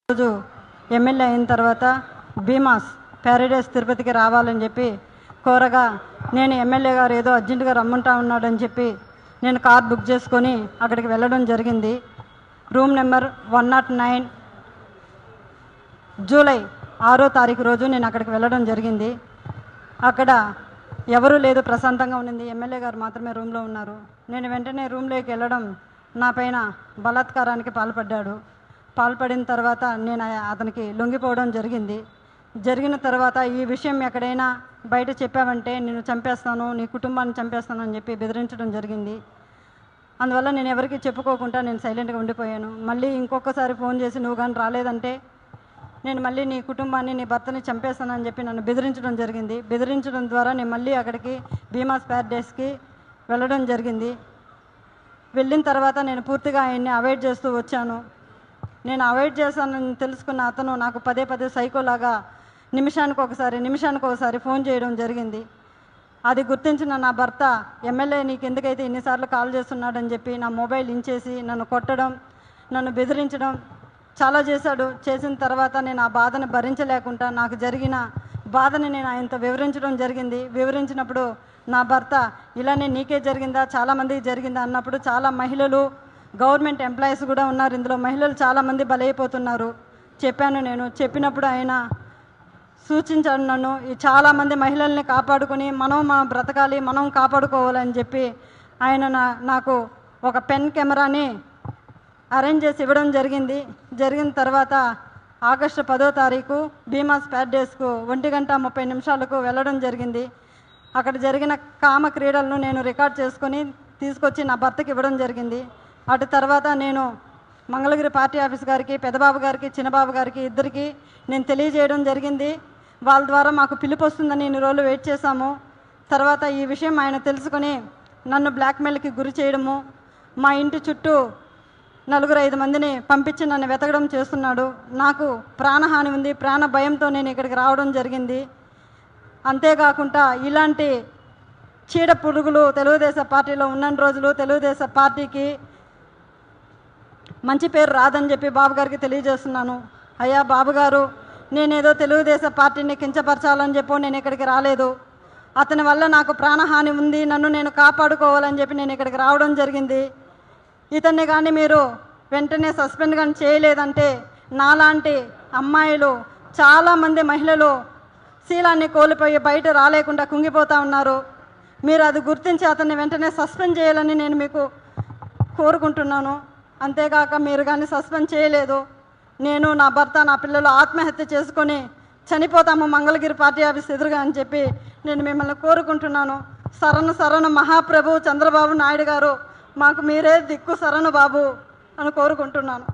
రోజు ఎమ్మెల్యే అయిన తర్వాత భీమాస్ ప్యారడైస్ తిరుపతికి రావాలని చెప్పి కోరగా నేను ఎమ్మెల్యే గారు ఏదో అర్జెంటుగా రమ్మంటా ఉన్నాడని చెప్పి నేను కార్ బుక్ చేసుకొని అక్కడికి వెళ్ళడం జరిగింది. రూమ్ నెంబర్ 109 జూలై 6వ తారీఖు రోజు నేను అక్కడికి వెళ్ళడం జరిగింది. అక్కడ ఎవరూ లేదు, ప్రశాంతంగా ఉండింది. ఎమ్మెల్యే గారు మాత్రమే రూమ్లో ఉన్నారు. నేను వెంటనే రూమ్లోకి వెళ్ళడం నా పైన బలాత్కారానికి పాల్పడిన తర్వాత నేను అతనికి లొంగిపోవడం జరిగింది. జరిగిన తర్వాత ఈ విషయం ఎక్కడైనా బయట చెప్పావంటే నేను చంపేస్తాను, నీ కుటుంబాన్ని చంపేస్తాను అని చెప్పి బెదిరించడం జరిగింది. అందువల్ల నేను ఎవరికి చెప్పుకోకుండా నేను సైలెంట్గా ఉండిపోయాను. మళ్ళీ ఇంకొకసారి ఫోన్ చేసి నువ్వు కానీ రాలేదంటే నేను మళ్ళీ నీ కుటుంబాన్ని, నీ భర్తని చంపేస్తానని చెప్పి నన్ను బెదిరించడం జరిగింది. బెదిరించడం ద్వారా నేను మళ్ళీ అక్కడికి భీమాస్ ప్యారడైస్కి వెళ్ళడం జరిగింది. వెళ్ళిన తర్వాత నేను పూర్తిగా ఆయన్ని అవాయిడ్ చేస్తూ వచ్చాను. నేను అవాయిడ్ చేశానని తెలుసుకున్న అతను నాకు పదే సైకోలాగా నిమిషానికి ఒకసారి ఫోన్ చేయడం జరిగింది. అది గుర్తించిన నా భర్త, ఎమ్మెల్యే నీకు ఎందుకైతే ఇన్నిసార్లు కాల్ చేస్తున్నాడని చెప్పి నా మొబైల్ ఇంచేసి నన్ను కొట్టడం, నన్ను బెదిరించడం చాలా చేశాడు. చేసిన తర్వాత నేను ఆ బాధను భరించలేకుండా నాకు జరిగిన బాధని నేను ఆయనతో వివరించడం జరిగింది. వివరించినప్పుడు నా భర్త ఇలానే నీకే జరిగిందా, చాలామందికి జరిగిందా అన్నప్పుడు చాలా మహిళలు, గవర్నమెంట్ ఎంప్లాయీస్ కూడా ఉన్నారు, ఇందులో మహిళలు చాలామంది బలైపోతున్నారు చెప్పాను. నేను చెప్పినప్పుడు ఆయన సూచించాడు నన్ను, ఈ చాలామంది మహిళల్ని కాపాడుకొని మనం బ్రతకాలి, మనం కాపాడుకోవాలని చెప్పి ఆయన నాకు ఒక పెన్ కెమెరాని అరేంజ్ చేసి ఇవ్వడం జరిగింది. జరిగిన తర్వాత ఆగస్టు 10వ తారీఖు భీమాస్ ప్యారడైస్కు 1:30 వెళ్ళడం జరిగింది. అక్కడ జరిగిన కామ క్రీడలను నేను రికార్డ్ చేసుకొని తీసుకొచ్చి నా భర్తకి ఇవ్వడం జరిగింది. అటు తర్వాత నేను మంగళగిరి పార్టీ ఆఫీస్ గారికి, పెద్దబాబు గారికి, చిన్నబాబు గారికి ఇద్దరికి నేను తెలియజేయడం జరిగింది. వాళ్ళ ద్వారా మాకు పిలుపు వస్తుందని ఇన్ని రోజులు వెయిట్ చేశాము. తర్వాత ఈ విషయం ఆయన తెలుసుకొని నన్ను బ్లాక్మెయిల్కి గురి చేయడము, మా ఇంటి చుట్టూ 4-5 మందిని పంపించి నన్ను వెతకడం చేస్తున్నాడు. నాకు ప్రాణహాని ఉంది, ప్రాణ భయంతో నేను ఇక్కడికి రావడం జరిగింది. అంతేకాకుండా ఇలాంటి చీడ పురుగులు తెలుగుదేశం పార్టీలో ఉన్న రోజులు తెలుగుదేశం పార్టీకి మంచి పేరు రాదని చెప్పి బాబు గారికి తెలియజేస్తున్నాను. అయ్యా బాబుగారు, నేనేదో తెలుగుదేశం పార్టీని కించపరచాలని చెప్పో నేను ఇక్కడికి రాలేదు. అతని వల్ల నాకు ప్రాణహాని ఉంది, నన్ను నేను కాపాడుకోవాలని చెప్పి నేను ఇక్కడికి రావడం జరిగింది. ఇతన్ని కానీ మీరు వెంటనే సస్పెండ్ కానీ చేయలేదంటే నాలాంటి అమ్మాయిలు, చాలామంది మహిళలు శీలాన్ని కోల్పోయి బయట రాలేకుండా కుంగిపోతూ ఉన్నారు. మీరు అది గుర్తించి అతన్ని వెంటనే సస్పెండ్ చేయాలని నేను మీకు కోరుకుంటున్నాను. అంతేగాక మీరు కానీ సస్పెండ్ చేయలేదు, నేను, నా భర్త, నా పిల్లలు ఆత్మహత్య చేసుకొని చనిపోతాము మంగళగిరి పార్టీ ఆఫీస్ ఎదురుగా అని చెప్పి నేను మిమ్మల్ని కోరుకుంటున్నాను. శరణు మహాప్రభు చంద్రబాబు నాయుడు గారు, మాకు మీరే దిక్కు శరణు బాబు అని కోరుకుంటున్నాను.